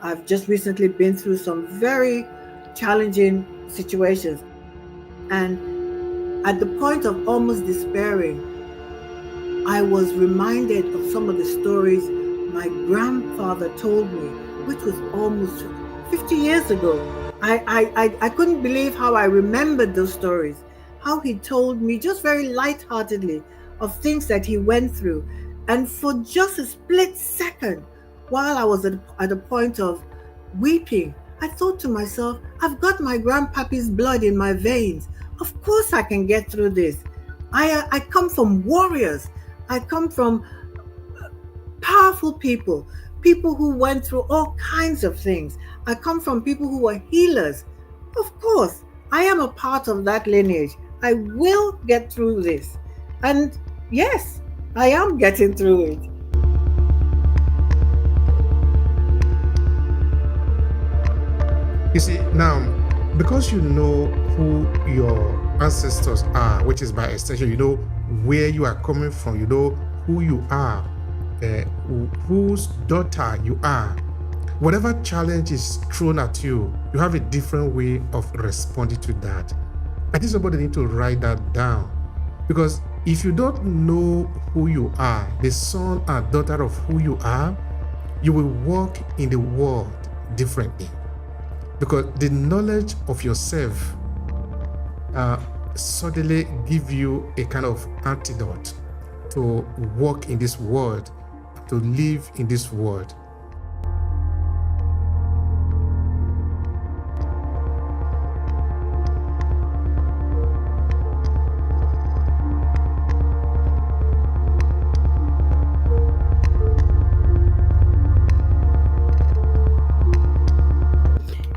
I've just recently been through some very challenging situations. And at the point of almost despairing, I was reminded of some of the stories my grandfather told me, which was almost 50 years ago. I couldn't believe how I remembered those stories, how he told me just very lightheartedly of things that he went through. And for just a split second, while I was at a point of weeping, I thought to myself, I've got my grandpappy's blood in my veins. Of course I can get through this. I come from warriors. I come from powerful people, people who went through all kinds of things. I come from people who were healers. Of course, I am a part of that lineage. I will get through this. And yes, I am getting through it. You see, now, because you know who your ancestors are, which is by extension, you know where you are coming from, you know who you are, whose daughter you are. Whatever challenge is thrown at you, you have a different way of responding to that. I think somebody needs to write that down, because if you don't know who you are, the son and daughter of who you are, you will walk in the world differently, because the knowledge of yourself suddenly give you a kind of antidote to walk in this world, to live in this world.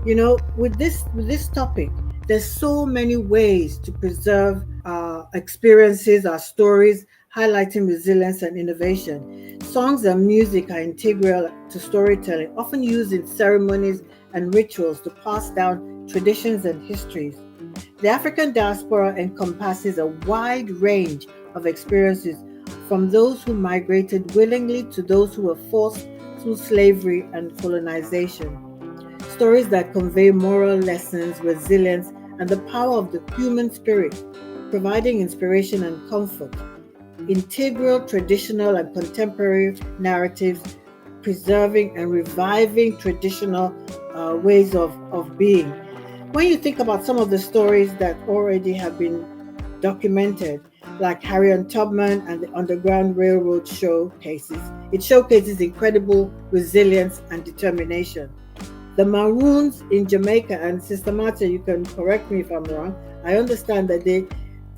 You know, with this topic, there's so many ways to preserve our experiences, our stories, highlighting resilience and innovation. Songs and music are integral to storytelling, often used in ceremonies and rituals to pass down traditions and histories. The African diaspora encompasses a wide range of experiences, from those who migrated willingly to those who were forced through slavery and colonization. Stories that convey moral lessons, resilience, and the power of the human spirit, providing inspiration and comfort. Integral, traditional, and contemporary narratives, preserving and reviving traditional ways of being. When you think about some of the stories that already have been documented, like Harriet Tubman and the Underground Railroad showcases, it showcases incredible resilience and determination. The Maroons in Jamaica, and Sister Marta, you can correct me if I'm wrong, I understand that they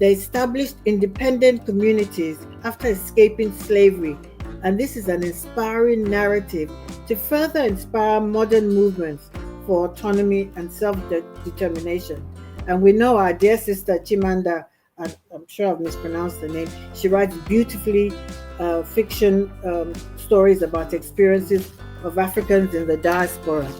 established independent communities after escaping slavery, and this is an inspiring narrative to further inspire modern movements for autonomy and self-determination. And we know our dear sister Chimanda, and I'm sure I've mispronounced the name, she writes beautifully fiction stories about experiences of Africans in the diaspora.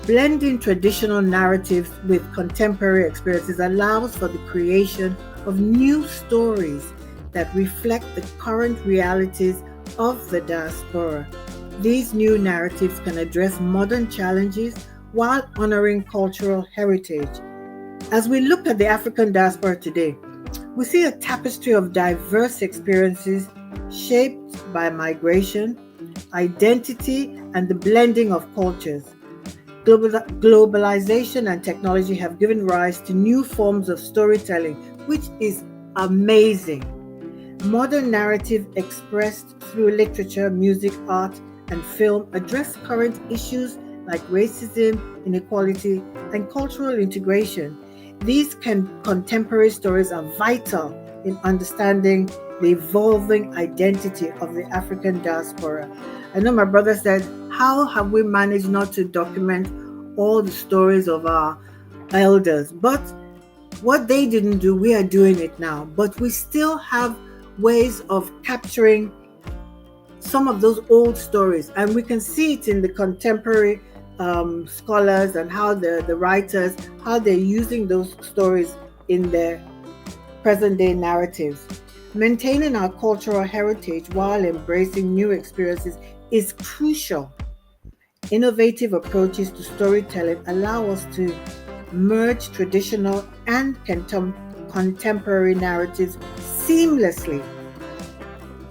Blending traditional narratives with contemporary experiences allows for the creation of new stories that reflect the current realities of the diaspora. These new narratives can address modern challenges while honoring cultural heritage. As we look at the African diaspora today, we see a tapestry of diverse experiences shaped by migration, identity, and the blending of cultures. Globalization and technology have given rise to new forms of storytelling, which is amazing. Modern narrative expressed through literature, music, art, and film address current issues like racism, inequality, and cultural integration. These contemporary stories are vital in understanding the evolving identity of the African diaspora. I know my brother said, how have we managed not to document all the stories of our elders? But what they didn't do, we are doing it now. But we still have ways of capturing some of those old stories. And we can see it in the contemporary scholars and how the writers, how they're using those stories in their present day narratives. Maintaining our cultural heritage while embracing new experiences is crucial. innovative approaches to storytelling allow us to merge traditional and contemporary narratives seamlessly.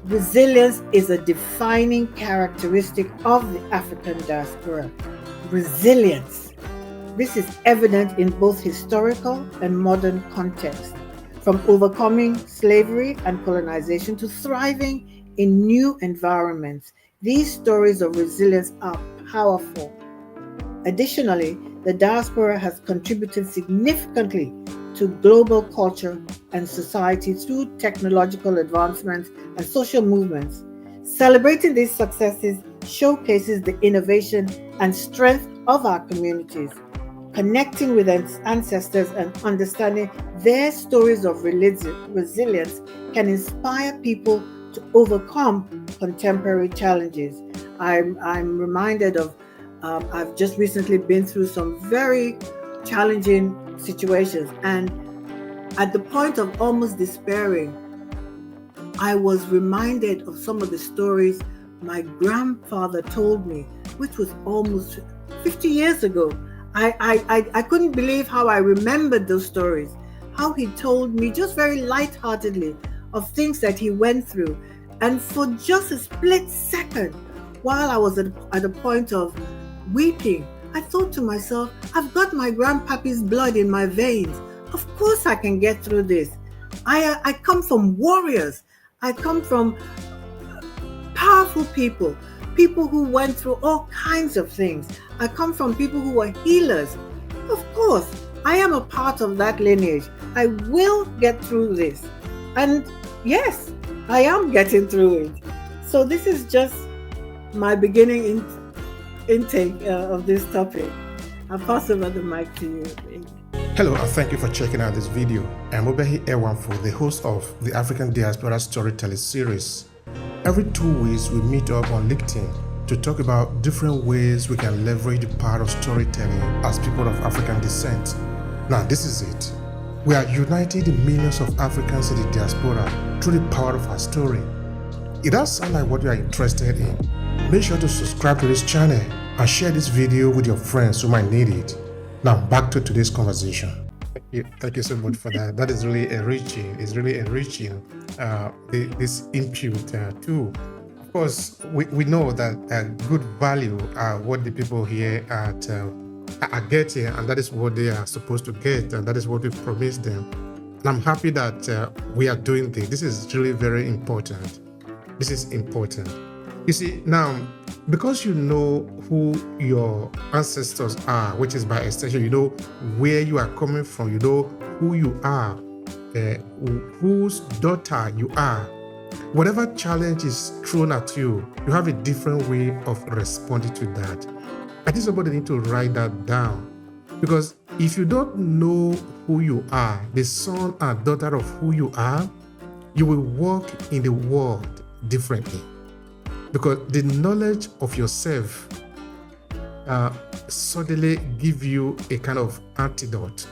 Resilience is a defining characteristic of the African diaspora. Resilience. This is evident in both historical and modern contexts, from overcoming slavery and colonization to thriving in new environments. These stories of resilience are powerful. Additionally, the diaspora has contributed significantly to global culture and society through technological advancements and social movements. Celebrating these successes showcases the innovation and strength of our communities. Connecting with ancestors and understanding their stories of resilience can inspire people to overcome contemporary challenges. I'm reminded of I've just recently been through some very challenging situations, and at the point of almost despairing, I was reminded of some of the stories my grandfather told me, which was almost 50 years ago. I couldn't believe how I remembered those stories, how he told me just very lightheartedly of things that he went through. And for just a split second, while I was at a point of weeping, I thought to myself, I've got my grandpappy's blood in my veins. Of course I can get through this. I come from warriors. I come from powerful people who went through all kinds of things. I come from people who were healers. Of course, I am a part of that lineage. I will get through this. And yes, I am getting through it. So this is just my beginning intake of this topic. I'll pass over the mic to you. Hello, and thank you for checking out this video. I'm Obehi Ewanfoh, the host of the African Diaspora Storytelling Series. Every 2 weeks, we meet up on LinkedIn to talk about different ways we can leverage the power of storytelling as people of African descent. Now, this is it. We are uniting the millions of Africans in the diaspora through the power of our story. It does sound like what you are interested in. Make sure to subscribe to this channel and share this video with your friends who might need it. Now, back to today's conversation. Thank you so much for that. That is really enriching. It's really enriching, this input too. Of course, we know that good value are what the people here are getting, and that is what they are supposed to get, and that is what we promise them. And I'm happy that we are doing this. This is really very important. This is important. You see, now, because you know who your ancestors are, which is by extension, you know where you are coming from, you know who you are, whose daughter you are. Whatever challenge is thrown at you, you have a different way of responding to that. I think somebody needs to write that down. Because if you don't know who you are, the son and daughter of who you are, you will walk in the world differently. Because the knowledge of yourself suddenly give you a kind of antidote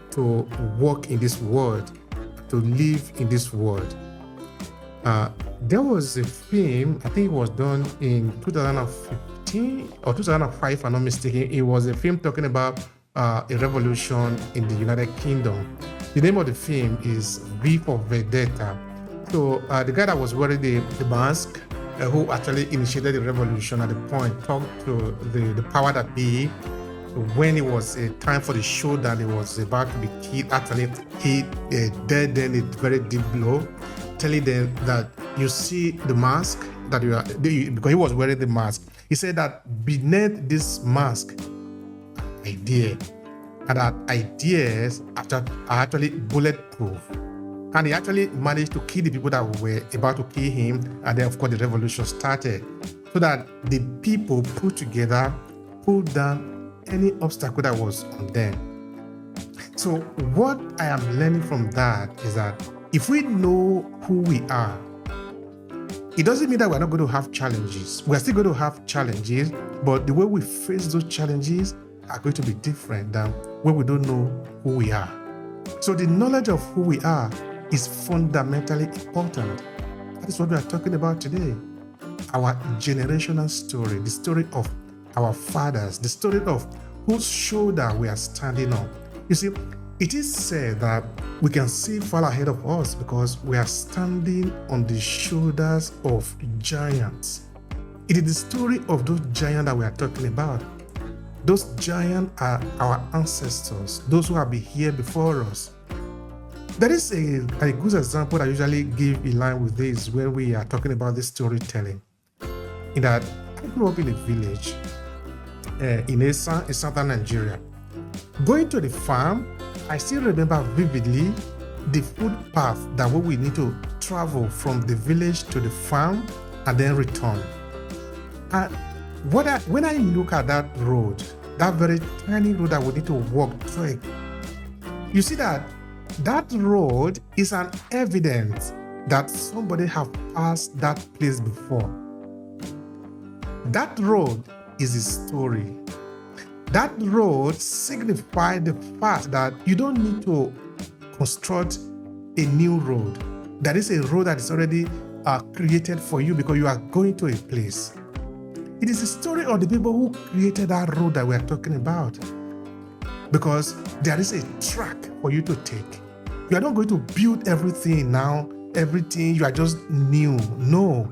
to walk in this world, to live in this world. There was a film, I think it was done in 2015 or 2005, if I'm not mistaken. It was a film talking about a revolution in the United Kingdom. The name of the film is V for Vendetta. So the guy that was wearing the mask, who actually initiated the revolution at the point, talked to the power that be when it was a time for the show that it was about to be killed. Actually, he dead then a very deep blow, telling them that you see the mask that you are, because he was wearing the mask. He said that beneath this mask, idea, and that ideas are actually bulletproof. And he actually managed to kill the people that were about to kill him. And then, of course, the revolution started. So that the people put together, pulled down any obstacle that was on them. So what I am learning from that is that if we know who we are, it doesn't mean that we're not going to have challenges. We're still going to have challenges, but the way we face those challenges are going to be different than when we don't know who we are. So the knowledge of who we are is fundamentally important. That is what we are talking about today. Our generational story, the story of our fathers, the story of whose shoulder we are standing on. You see, it is said that we can see far ahead of us because we are standing on the shoulders of giants. It is the story of those giants that we are talking about. Those giants are our ancestors, those who have been here before us. There is a good example I usually give in line with this when we are talking about this storytelling. In that, I grew up in a village in southern Nigeria. Going to the farm, I still remember vividly the footpath that we need to travel from the village to the farm and then return. And when I look at that road, that very tiny road that we need to walk through, you see that road is an evidence that somebody have passed that place before. That road is a story. That road signifies the fact that you don't need to construct a new road. There is a road that is already created for you because you are going to a place. It is the story of the people who created that road that we are talking about. Because there is a track for you to take. You are not going to build everything now, everything you are just new. No.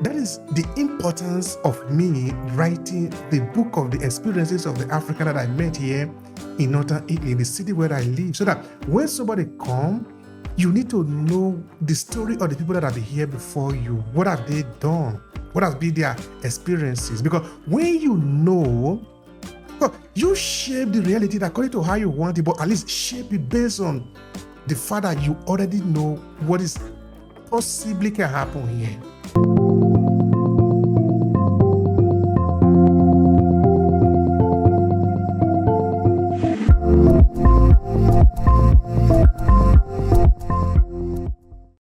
That is the importance of me writing the book of the experiences of the African that I met here in northern Italy, the city where I live, so that when somebody comes, you need to know the story of the people that have been here before you. What have they done? What has been their experiences? Because when you know, you shape the reality according to how you want it, but at least shape it based on the fact that you already know what is possibly can happen here.